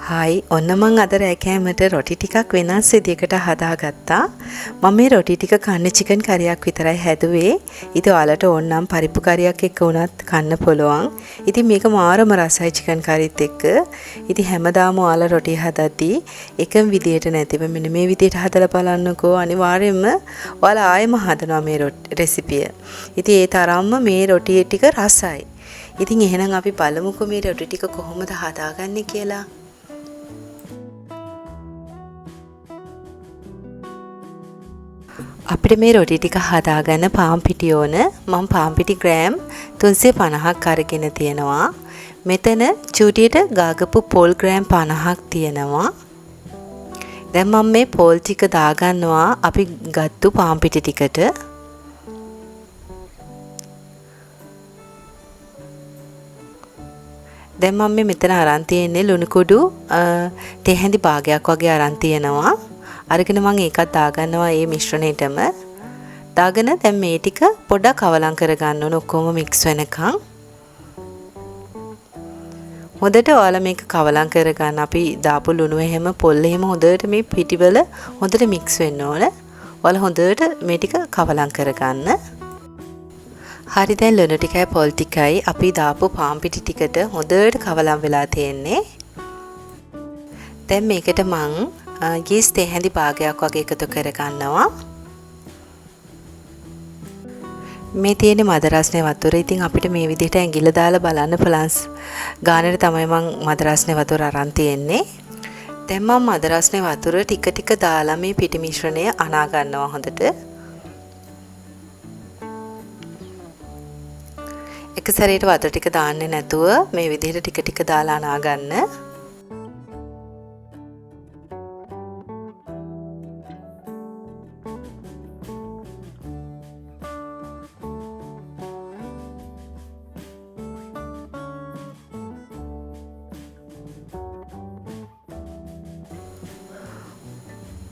Hi ඔන්න මං අද රෑ කෑමට රොටි ටිකක් වෙනස් විදියකට හදාගත්තා. මම මේ රොටි ටික කන්නේ චිකන් කරියක් විතරයි හැදුවේ. ඉතින් ඔයාලට ඕනනම් පරිප්පු කරියක් එක්ක උනත් කන්න පුළුවන්. ඉතින් මේක මාරම රසයි චිකන් කරිත් එක්ක. ඉතින් හැමදාම ඔයාලා රොටි හදද්දී එකම විදියට නැතිව මෙන්න මේ විදියට හදලා බලන්නකෝ. අනිවාර්යයෙන්ම ඔයාලා ආයෙම හදනවා මේ රෙසිපිය. ඉතින් ඒ තරම්ම මේ රොටි ටික රසයි. ඉතින් එහෙනම් අපි බලමුකෝ මේ රොටි ටික කොහොමද හදාගන්නේ කියලා. අපිට මේ රොටි ටික හදාගන්න පාන් පිටි ඕන. මම පාන් පිටි ග්‍රෑම් 350ක් අරගෙන තියෙනවා. මෙතන චූටියට ගාගපු පොල් ග්‍රෑම් 50ක් තියෙනවා. දැන් මම මේ පොල් ටික දාගන්නවා අපි ගත්තු පාන් පිටි ටිකට. දැන් මම මෙතන අරන් තියෙන්නේ ලුණු කුඩු තේ හැඳි භාගයක් වගේ අරන් තියෙනවා. අරගෙන මම ඒකත් දාගන්නවා මේ මිශ්‍රණයටම. දාගෙන දැන් මේ ටික පොඩ්ඩක් අවලං කරගන්න ඕන ඔක්කොම මික්ස් වෙනකන්. හොඳට ඔයාලා මේක කවලං කරගන්න. අපි දාපු ලුණු එහෙම පොල් එහෙම හොඳට මේ පිටිවල හොඳට මික්ස් වෙන්න ඕන. ඔයාලා හොඳට මේ ටික කවලං කරගන්න. හරි දැන් ලුණු ටිකයි පොල් ටිකයි අපි දාපු පාන් පිටි ටිකට හොඳට කවලං වෙලා තියෙන්නේ. දැන් මේකට මං ගීස් තේ හැඳි භාගයක් වගේ එකතු කර ගන්නවා. මේ තියෙන මද රස්නේ වතුර. ඉතින් අපිට මේ විදිහට ඇඟිල්ල දාලා බලන්න ප්ලස් ගානට තමයි මම මද රස්නේ වතුර අරන් තියෙන්නේ. දැන් මම මද රස්නේ වතුර ටික ටික දාලා මේ පිටි මිශ්‍රණය අනා ගන්නවා හොඳට. එක සැරේට වතුර ටික දාන්නේ නැතුව මේ විදිහට ටික ටික දාලා අනා ගන්න.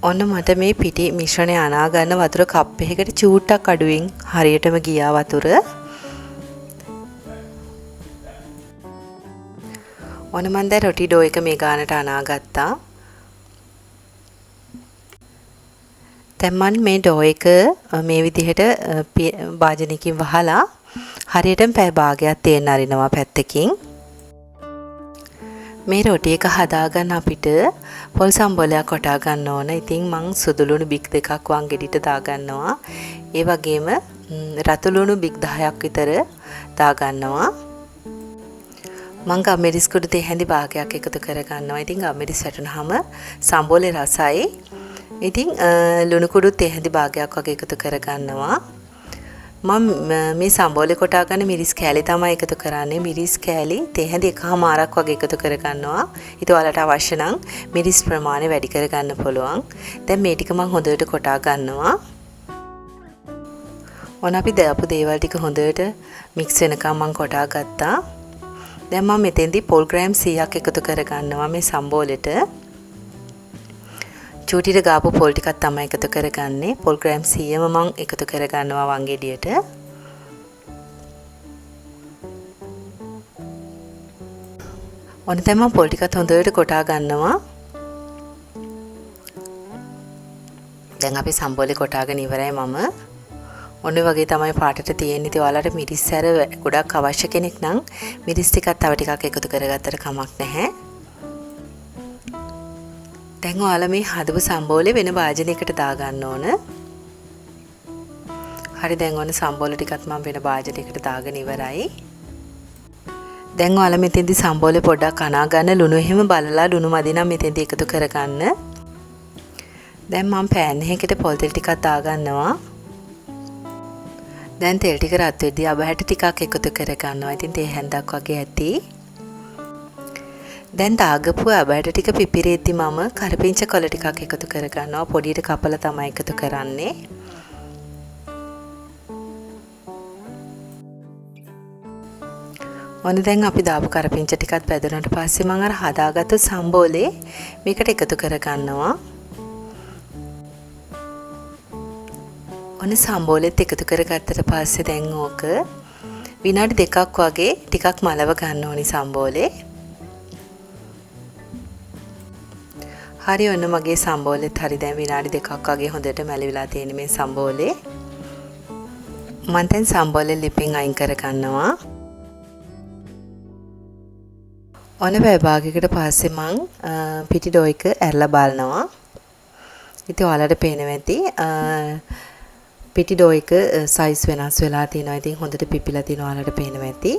ඔන්න මට මේ පිටි මිශ්‍රණය අනා ගන්න වතුර කප් එකකට චූට්ටක් අඩුවෙන් හරියටම ගියා වතුර. ඔන්න මම දැන් රොටි ඩෝ එක මේ ගානට අනා ගත්තා. දැන් මම මේ ඩෝ එක මේ විදිහට භාජනයකින් වහලා හරියටම පැය භාගයක් තේන්න අරිනවා පැත්තකින්. මේ රොටි එක හදාගන්න අපිට පොල් සම්බෝලයක් කොටා ගන්න ඕන. ඉතින් මං සුදු ලුණු බික් දෙකක් වංගෙඩිට දාගන්නවා. ඒ වගේම රතු ලුණු බික් 10ක් විතර දාගන්නවා. මං ගම්මිරිස් කුඩු තේ හැඳි භාගයක් එකතු කරගන්නවා. ඉතින් ගම්මිරිස් වැටුනහම සම්බෝලේ රසයි. ඉතින් ලුණු කුඩු තේ හැඳි භාගයක් වගේ එකතු කරගන්නවා. මම මේ සම්බෝලේ කොටා ගන්න මිරිස් කෑලි තමයි එකතු කරන්නේ. මිරිස් කෑලි තේ හැඳි එකමාරක් වගේ එකතු කරගන්නවා. ඉතින් ඔයාලට අවශ්‍ය නම් මිරිස් ප්‍රමාණය වැඩි කරගන්න පුළුවන්. දැන් මේ ටික මම හොඳට කොටා ගන්නවා. ඔන්න අපි දාපු දේවල් ටික හොඳට මික්ස් වෙනකම් මම කොටා ගත්තා. දැන් මම මෙතෙන්දී පොල් ග්‍රෑම් 100ක් එකතු කරගන්නවා මේ සම්බෝලෙට. චූටිට ගාපු පොල් ටිකක් තමයි එකතු කරගන්නේ. පොල් ග්‍රෑම් 100ම මම එකතු කරගන්නවා වංගෙඩියට. ඔන්න දැන් මම පොල් ටිකත් හොඳට කොටා ගන්නවා. දැන් අපි සම්බෝලේ කොටාගෙන ඉවරයි මම. ඔන්න වගේ තමයි පාටට තියෙන්නේ. ඉතින් ඔයාලට මිරිස් සැර ගොඩක් අවශ්‍ය කෙනෙක් නම් මිරිස් ටිකක් තව ටිකක් එකතු කරගත්තට කමක් නැහැ. දැන් ඔයාලා මේ හදපු සම්බෝලේ වෙන භාජනයකට දාගන්න ඕන. හරි දැන් ඔන්න සම්බෝල ටිකත් මම වෙන භාජනයකට දාගෙන ඉවරයි. දැන් ඔයාලා මෙතෙන්දි සම්බෝලේ පොඩ්ඩක් අනා ගන්න ලුණු එහෙම බලලා ලුණු මදි නම් මෙතෙන්දි එකතු කරගන්න. දැන් මම පෑන් එකකට පොල් තෙල් ටිකක් දාගන්නවා. දැන් තෙල් ටික රත් වෙද්දී අබ හැටි ටිකක් එකතු කරගන්නවා. ඉතින් තේ හැන්දක් වගේ ඇති. දැන් දාගපු අබෑට ටික පිපිරෙද්දි මම කරපිංච කොළ ටිකක් එකතු කරගන්නවා. පොඩියට කපලා තමයි එකතු කරන්නේ. ඔන්න දැන් අපි දාපු කරපිංච ටිකත් පැදුනට පස්සේ මම අර හදාගත්තු සම්බෝලේ මේකට එකතු කරගන්නවා. ඔන්න සම්බෝලෙත් එකතු කරගත්තට පස්සේ දැන් ඕක විනාඩි 2ක් වගේ ටිකක් මලව ගන්න ඕනි සම්බෝලේ. හරි ඔන්න මගේ සම්බෝලෙත් හරි දැන් විනාඩි 2ක් වගේ හොඳට මැලිවිලා තියෙන මේ සම්බෝලේ. මම දැන් සම්බෝලේ ලිපින් අයින් කර ගන්නවා. ඔන්න පැය භාගයකට පස්සේ මං පිටි ඩෝ එක ඇරලා බලනවා. ඉතින් ඔයාලට පේනවා ඇති පිටි ඩෝ එක සයිස් වෙනස් වෙලා තියෙනවා. ඉතින් හොඳට පිපිලා තියෙනවා ඔයාලට පේනවා ඇති.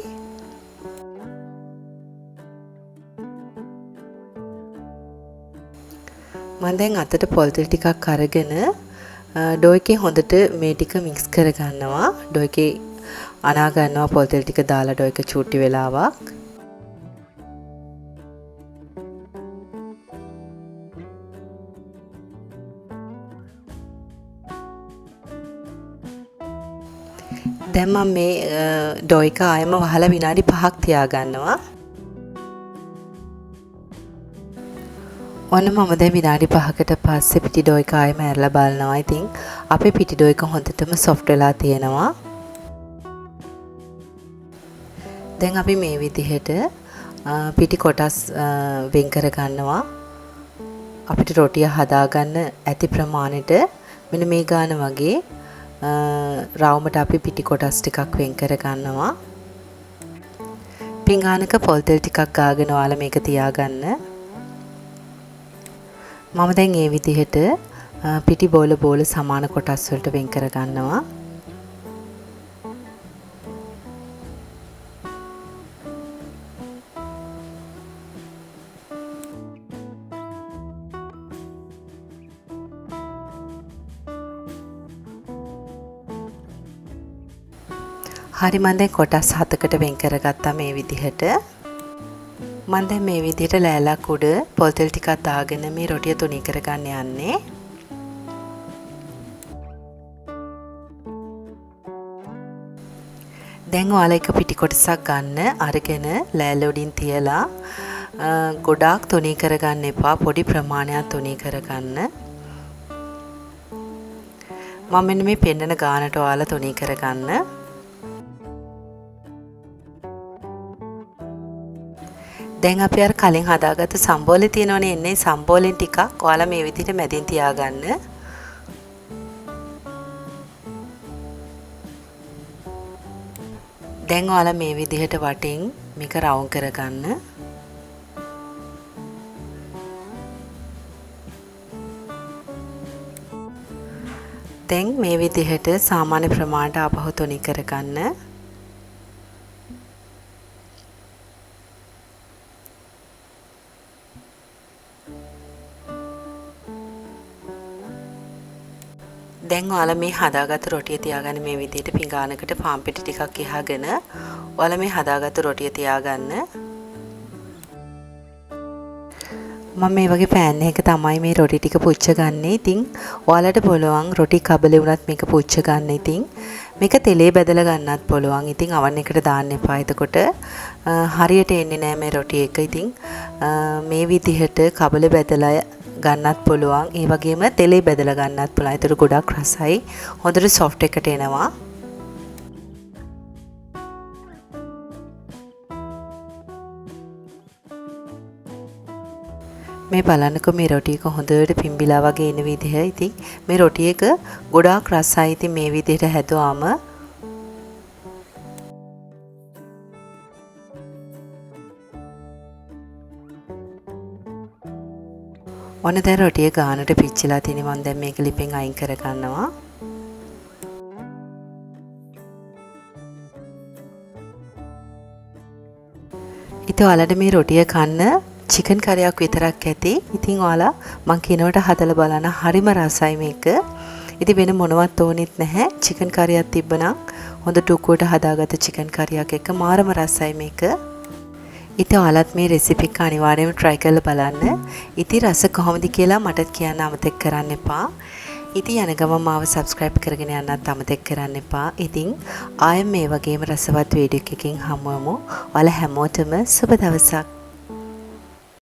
මම දැන් අතට පොල් තෙල් ටිකක් අරගෙන ඩෝ එකේ හොඳට මේ ටික මික්ස් කර ගන්නවා. ඩෝ එකේ අනා ගන්නවා පොල් තෙල් ටික දාලා ඩෝ එක චූටි වෙලාවක්. දැන් මම මේ ඩෝ එක ආයෙම වහලා විනාඩි 5ක් තියා ගන්නවා. ඔන්න මම දැන් විනාඩි 5කට පස්සේ පිටි ඩෝ එක ආයෙම ඇරලා බලනවා. ඉතින් අපේ පිටි ඩෝ එක හොඳටම සොෆ්ට් වෙලා තියෙනවා. දැන් අපි මේ විදිහට පිටි කොටස් වෙන් කර ගන්නවා. අපිට රොටිය හදාගන්න ඇති ප්‍රමාණයට මෙන්න මේ ගාන වගේ රවුමට අපි පිටි කොටස් ටිකක් වෙන් කර ගන්නවා. පිඟානක පොල් තෙල් ටිකක් ගාගෙන ඔයාලා මේක තියාගන්න. මම දැන් මේ විදිහට පිටි බෝල සමාන කොටස් වලට වෙන් කර ගන්නවා. හරි මම දැන් කොටස් 7කට වෙන් කරගත්තා මේ විදිහට. මම දැන් මේ විදිහට ලෑල්ලක් උඩ පොල් තෙල් ටිකක් දාගෙන මේ රොටිය තුනී කරගන්න යන්නේ. දැන් ඔයාලා එක පිටි කොටසක් ගන්න අරගෙන ලෑල්ල උඩින් තියලා ගොඩාක් තුනී කරගන්න එපා. පොඩි ප්‍රමාණයක් තුනී කරගන්න. මම මෙන්න මේ පෙන්නන ගානට ඔයාලා තුනී කරගන්න. දැන් අපි අර කලින් හදාගත්ත සම්බෝලේ තියෙනවනේ එන්නේ සම්බෝලෙන් ටිකක් ඔයාලා මේ විදිහට මැදින් තියාගන්න. දැන් ඔයාලා මේ විදිහට වටින් මේක රවුම් කරගන්න. දැන් මේ විදිහට සාමාන්‍ය ප්‍රමාණයට ආපහු තුනී කරගන්න. දැන් ඔයාලා මේ හදාගත්තු රොටිය තියාගන්න මේ විදිහට පිඟානකට පාන් පිටි ටිකක් එහාගෙන ඔයාලා මේ හදාගත්තු රොටිය තියාගන්න. මම මේ වගේ පෑන් එකක තමයි මේ රොටි ටික පුච්ච ගන්නෙ. ඉතින් ඔයාලට පුළුවන් රොටි කබලේ වුණත් මේක පුච්ච ගන්න. ඉතින් මේක තෙලේ බැදලා ගන්නත් පුළුවන්. ඉතින් අවන් එකට දාන්න එපා. එතකොට හරියට එන්නේ නැහැ මේ රොටි එක. ඉතින් මේ විදිහට කබලේ බැදලා ගන්නත් පුළුවන්. ඒ වගේම තෙලේ බැදලා ගන්නත් පුළුවන්. ඒතර ගොඩක් රසයි. හොඳට සොෆ්ට් එකට එනවා. මේ බලන්නකෝ මේ රොටි එක හොඳට පිම්බිලා වගේ එන විදිහ. ඉතින් මේ රොටි එක ගොඩාක් රසයි. ඉතින් මේ විදිහට හැදුවාම ඔන්න දැන් රොටිය ගානට පිච්චිලා තියෙන මම දැන් මේක ලිපෙන් අයින් කර ගන්නවා. ඉතින් ඔයාලට මේ රොටිය කන්න චිකන් කරියක් විතරක් ඇති. ඉතින් ඔයාලා මං කියනවට හදලා බලන්න හරිම රසයි මේක. ඉතින් වෙන මොනවත් ඕනෙත් නැහැ. චිකන් කරියක් තිබ්බනම් හොඳ ටුකුවට හදාගත්ත චිකන් කරියක් එක්ක මාරම රසයි මේක. ඉතින් ඔයාලත් මේ රෙසිපි එක අනිවාර්යයෙන්ම try කරලා බලන්න. ඉතින් රස කොහොමද කියලා මටත් කියන්න අමතක කරන්න එපා. ඉතින් යන ගමන් මාව subscribe කරගෙන යන්නත් අමතක කරන්න එපා. ඉතින් ආයෙත් මේ වගේම රසවත් වීඩියෝ එකකින් හමුවෙමු. ඔයාලා හැමෝටම සුබ දවසක්.